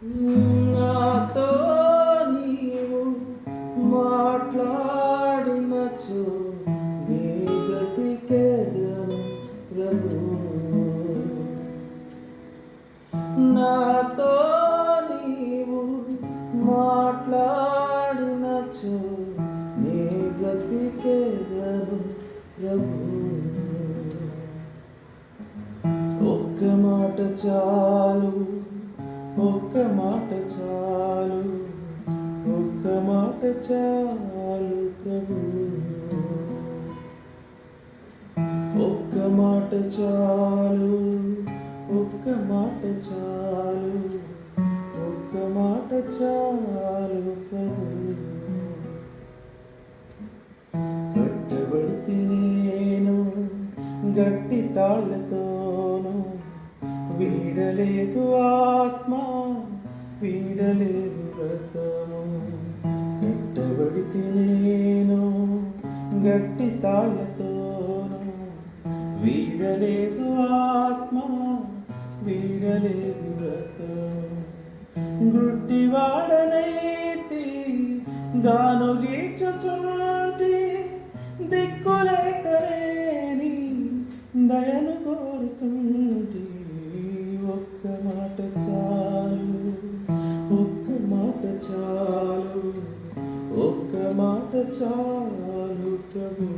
నాతో నీవు మాట్లాడినచో నీ బ్రతికెదను ప్రభు. నాతో నీవు మాట్లాడినచో నీ బ్రతికెదను ప్రభు. ఒక్క మాట చాలు, ఒక్క మాట చాలు, ఒక్క మాట చాలు ప్రభు. ఒక్క మాట చాలు, ఒక్క మాట చాలు, ఒక్క మాట చాలు ప్రభు. కట్టబడితే నేను గట్టి తాళ్ళతోను, వీడలేదు ఆత్మ, వీడలేదు వ్రతము. కట్టబడితే నేను గట్టి తాళ్ళతోను, వీడలేదు ఆత్మ, వీడలేదు వ్రతము. గుడ్డివాడనైతే గాను గీర్చుచుంటి, దిక్కులేకలేని దయను కోరుచుంటి. ఒక్క మాట చాలు, ఒక్క మాట చాలు, ఒక్క మాట చాలు ప్రభు.